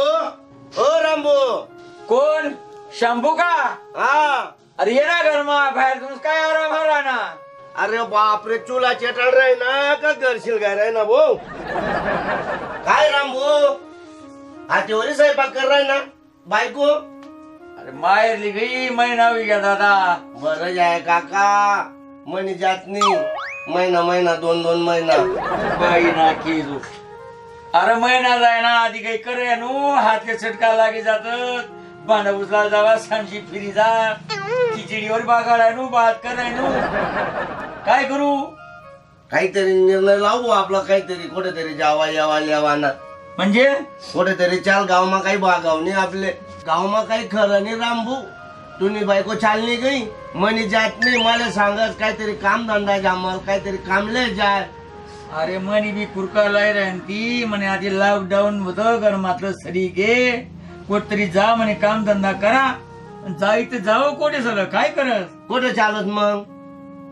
ओ रामबो. कोण? शंभू का? हा. अरे ये ना घर मग बाहेर तुमचं काय आराम भरा ना. अरे बापरे, चुला चेटाळ राही ना का करशील काय राही ना भाऊ. काय रामबो हातीवरी स्वयंपाक कर राही ना बायको. अरे माहेरली गई महिना घ्या दादा. बरं जाय काका, मनी जातनी महिना महिना 2-2 महिना बाई ना केलो. अरे महिना जाय ना आधी काही करे नु हातले चटका लागे जात. भांड उचला जावा सांशी फिरी जा. खिचडीवर बागाडाय नु भात कराय नु. काय करू? काहीतरी निर्णय लावू आपला, काहीतरी कुठेतरी जावा यावा यावाना. म्हणजे कुठेतरी चाल गावमा काही बागाव नाही आपले. गावमा काही खरं नाही रामभू. तुम्ही बायको चालली गई मनी जात नाही. मला सांगत काहीतरी काम धंदा जामल, काहीतरी कामले जाय. अरे मनी बी कुरका लाई ती म्हणे आधी लॉकडाऊन होत गरमातलं सरी घे कुठतरी जा म्हणे काम धंदा करा. जायचं जावं कोठे सगळं काय करत. कुठे चालत मग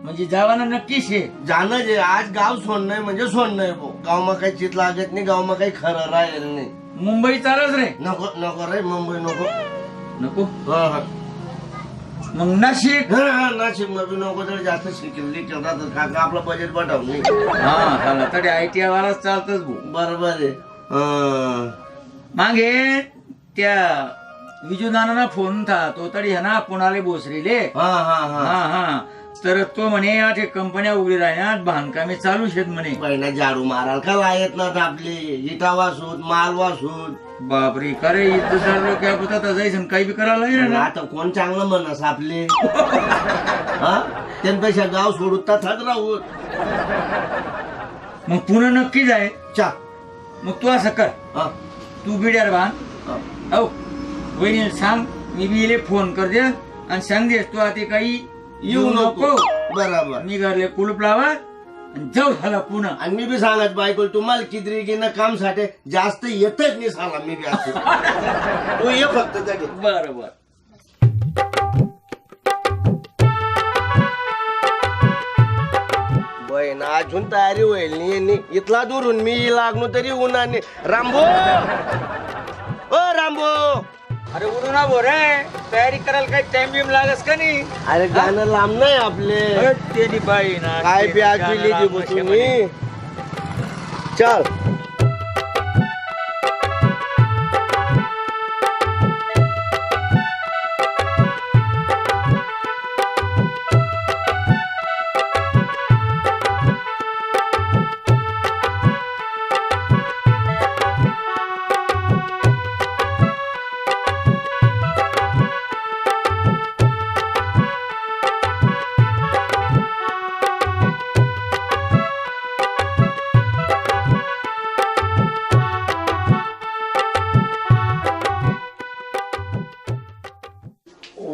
म्हणजे जावाना नक्कीच आहे जाणं जे. आज गाव सोडणं म्हणजे सोडणं भाऊ. गावमा काही चित लागत नाही, गावमा काही खरं राहील नाही. मुंबई चालच रे. नको नको रे मुंबई नको. नको हा हा मग नाशिक. नाशिक मध्ये नको. तर जास्त शिकली तर काका आपलं बजेट बटाव नाही. हा झाला तरी ITI वालाच चालतच भाऊ. बरोबर आहे. मागे त्या विजू नाना फोन था तो तरी है ना पुणाले बोसरीले. हा हा हा हा हा तर तो म्हणे ते कंपन्या उघडी राहण्यात बांधकामे चालू शेत म्हणे. पहिला झाडू माराल का लायत ना आपली इटा वासून माल वासून. बापरे खरे इथं चाललो काय होता जायचं काही बी करायला नाही ना. आता कोण चांगलं म्हणस आपले. हा त्यांपेक्षा गाव सोडून तथाच राहू. मग पुन्हा नक्की जाय. चा मग तू असं कर हा तू बिड्यार बांध. हा. हो वहिनी सांग मी बी फोन कर दे आणि सांग दे तू आता काही येऊ नको. बरोबर. मी घरले कुलूप लावा जाऊ झाला पुन्हा. आणि मी बी सांगत बायको तुम्हाला किद्रिकीनं काम साठी जास्त येतच नाही साला. मी बी असं तू ये फक्त तरी. बरोबर. बहीण अजून तयारी होईल नाही. इथला दूरून मी लागलो तरी उन्हाने. रामभो ओ रामभो. अरे उडू ना बोर तयारी करायला काही टाइम बिम लागस का नाही. अरे गाणं लांब नाही आपले. तेरी बाई ना काय प्याज पिली ती तुम्ही. चल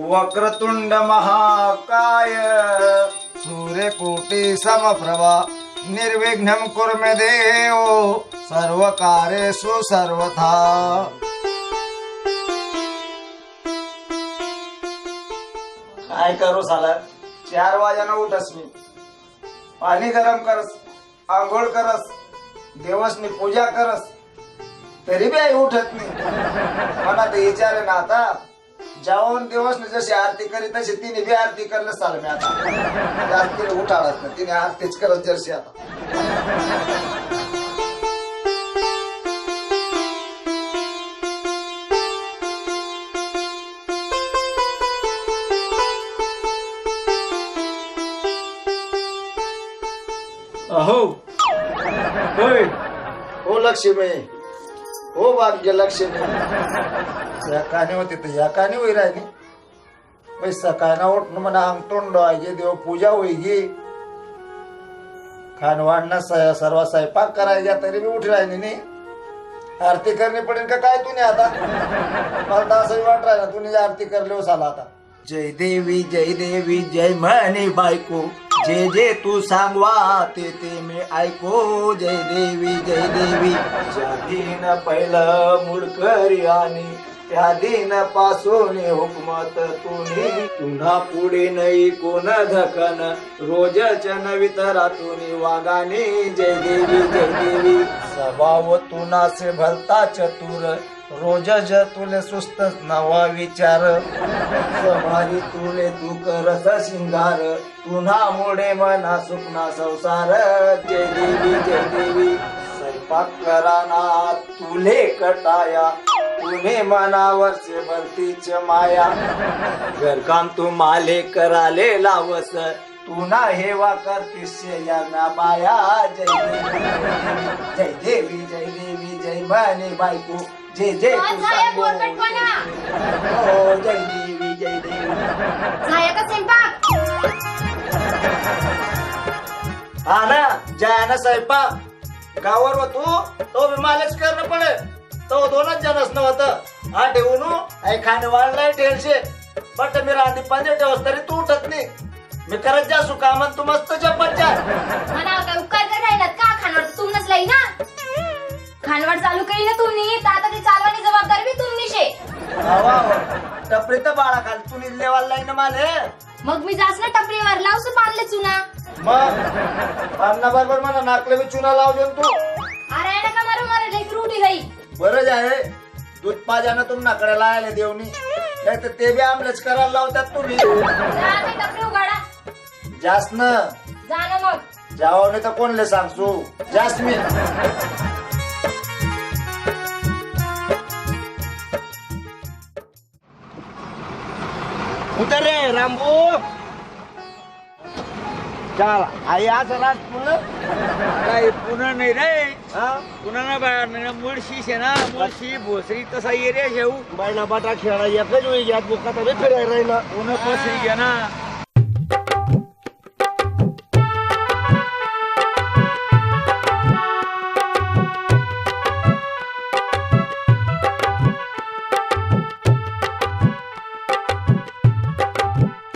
वक्रतुंड महाकाय सूर्यकोटि समप्रभा निर्विघ्नं कुरु मे देव सर्वकार्येषु सर्वथा. काय करू साला 4 वाजाना उठस मी. पाणी गरम करस, आंघोळ करस, देवसनी पूजा करस तरी बी आई उठत नाही. मला ते विचारे ना आता जाऊन देवसने जशी आरती करी तशी तिने बी आरती करलं चाल. मी आता जास्त उठाळत ना तिने आरतीच करत जरशी. आता अहो होय हो लक्ष्मी हो भाग्य लक्ष्मी. या काने होते तर या काने होई राहिली. पैसा काय ना उठणं म्हणा अंग तोंड व्हायचे देव पूजा होईगी खाण वाढणं सर्व स्वयंपाक करायचा तरी मी उठी राहिली नाही. आरती करणी पडेल का काय तुने आता. मला तर असंही वाट राहिला तुने आरती करले हो साला. आता जय देवी जय म्हणे बायको जे जे तू सांगवा ते मी ऐको. जय देवी ज्या दिन पहिलं मुडकरी आणि त्या दिन पासून हुकमत तुने पुन्हा पुढे नाही कोण धकन रोजच्या नवितरातून वागाने. जय देवी स्वभाव तुना से भलता चतुर रोजच तुले सुस्त नवा विचार समारी तुले तू करत शिंगार पुन्हा मोडे मना सुपना संसार जय देवी स्वयंपाक कराना तुले कटाया तुने मनावरचे भरतीच माया घरकाम तू माले कराले लावस तू ना हेवा करतीस यांना बाया जय देवी जय म्हणे बायको जय जय तू सांगो हो जय देवी झाया का स्वयंपाक? हा ना जयाना स्वयंपाक गावावर होतो तो बी मालच करणं पडे तो दोनच जनच नव्हतं हा ठेवून आई खाणे वाढलाय टेलशे बट मी रांधी पाणी ठेवस तरी तू उठत नाही मी करत जा सुकामन तू मस्त जपत जा म्हणाल काय उपकार कर राहिलात का खानवड तुमनच लाई ना खानवड चालू केली ना तुम्ही तर आता ती चालवानी जबाबदारी बी तुम्ही शे टपरी तर बाळा खाल तू निलेवाल नाही ना माले मग मी जास ना टपरीवर लावसू पानले चुना मग अन्ना बरोबर मला नाकले बी चुना लावले तू अरे नका मारू मारे लेकरू उठी गई बरंच आहे दूध पाजानं तुम नाकडे लायले देवनी नाही तर ते बी आमलेच करायला लावतात तुम्ही जा ते टपरी उघडा जास्त न जा ना मग जाओ नाही तर कोणले सांगतो जास्त मी उतर रे रामबू चाल आई आज रात पुन्हा काय पुन्हा नाही रे हा पुन्हा ना बाहेर नाही मुळशी शे ना मुळशी भोसरी तसा एरिया शेऊ बायना बाटा खेळा एकच वेळी यात बोका तरी फिरायला राहिला पुन्हा पोसरी घ्या ना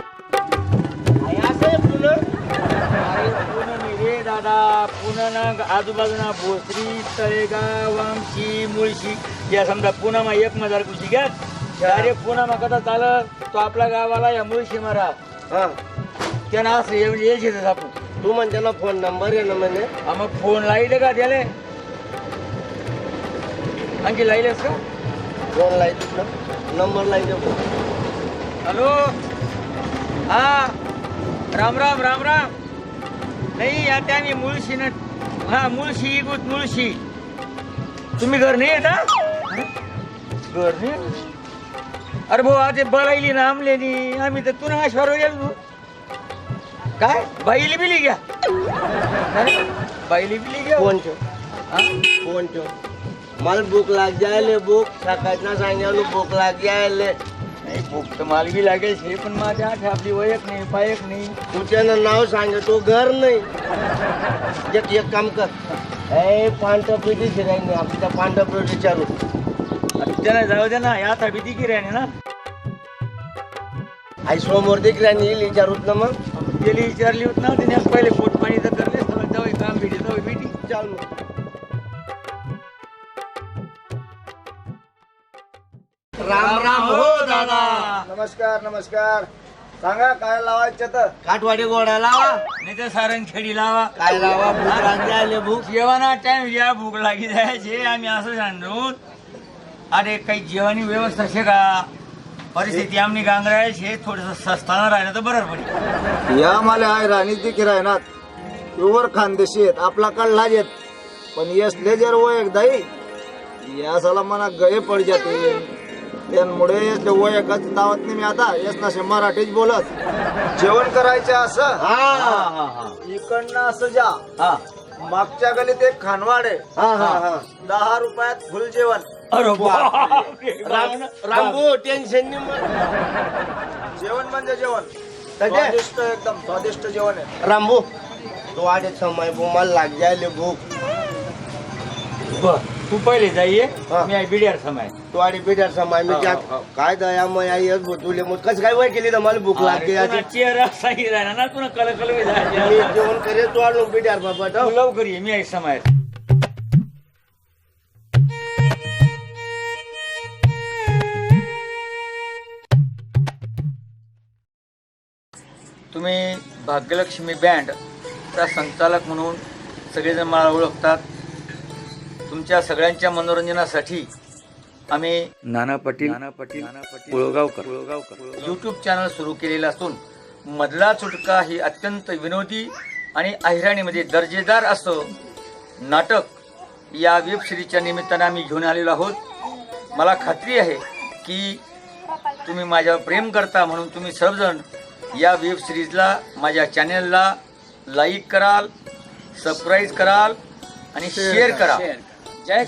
आई असं आहे पुन्हा अरे पुन्हा नाही रे दादा पुन्हा ना आजूबाजूना भोसरी तळेगाव वामशी मुळशी या समजा पुन्हा मा 1,000 कुशी घ्या अरे पुन्हा मा कदा चालत तो आपल्या गावाला या मुळशी मारा हा त्यानं असं येत आपण तू म्हणते ना फोन नंबर आहे ना म्हणे हा मग फोन लाईले का त्याले आणखी लाईलेस का फोन लाईत नंबर लाईत हॅलो हा राम राम राम राम नाही आता आम्ही मुळशी न हा मुळशी गुत मुळशी तुम्ही घर नाही येता घर नाही अरे भाऊ आता बळायली ना आमलेनी आम्ही तर तुला आश्वार गेलो काय बाईली बिली घ्या अरे, बाईली बिली घ्या फोन ठेव हा? फोन ठेव मला भूक लाग जायले भूक सकाळच्या सांगायला भूक लाग जायले नाही भूक तर मला बी लागेल शे पण माझ्या आठ आपली वयक नाही पायक नाही तुझ्यानं नाव सांग तो घर नाही एक काम कर ए पांढरपेटी शिरायला आपल्या पांढरपेटी विचारू त्याला जाऊ दे ना या भीती की राहणे ना आई समोर देखील येईल विचारूत ना मग गेली विचारली होत ना तिने पहिले पोट पाणी तर करले जाऊ काम भेटी जाऊ भेटी चाल मग राम राम हो दादा नमस्कार नमस्कार सांगा काय लावायचं तर काठवाडी गोडा लावा नाही तर सारंगखेडी लावा काय लावा भूक लाग जायले भूक जेवणा टाइम या भूक लागी जायचे आम्ही असं सांगून अरे काही जेवणी व्यवस्था शे का परिस्थिती आमनी गांगरायचे थोडस सस्ताना राहिलं तर बरं पडेल या मला आहे राणी देखील राहणार प्युअर खानदेशी आहेत आपला कडला येत पण यसले जर वो एकदाही या साला मना गये पड जाते त्यामुळे यसले वो एकच दावत नाही मी आता यस ना मराठीच बोलत जेवण करायचं असं हा इकडनं असं जा हा मागच्या गलीत एक खानवाड आहे हा हा हा 10 रुपयात फुल जेवण अरे रामबो टेन्शन नाही मग. जेवण म्हणजे जेवण कधी? स्वादिष्ट एकदम स्वादिष्ट जेवण आहे रामबो तो आडे समय मला लाग जायले भूक तू पहिले जाईये हा. मी बिडियार समय तो आडे बिटार समय मी त्यात काय दया मग आई यस भुतुले मग कसं काय वय केली तर मला भूक लागते याची. चेहरा सही राहणार ना तुला कल कल मी जेवण करे तो आलो बिटार बाबा तो. लवकर ये मी आहे समय तुम्ही भाग्यलक्ष्मी बँडचा संचालक म्हणून सगळेजण मला ओळखतात. तुमच्या सगळ्यांच्या मनोरंजनासाठी आम्ही नाना पाटील कुळगावकर यूट्यूब चॅनल सुरू केलेलं असून मधला चुटका ही अत्यंत विनोदी आणि अहिराणीमध्ये दर्जेदार असं नाटक या वेब सिरीजच्या निमित्तानं आम्ही घेऊन आलेलो आहोत। मला खात्री आहे की तुम्ही माझ्यावर प्रेम करता, म्हणून तुम्ही सर्वजण या वेब सिरीजला माझ्या चॅनलला लाईक कराल, सबस्क्राईब कराल आणि शेअर कराल। जय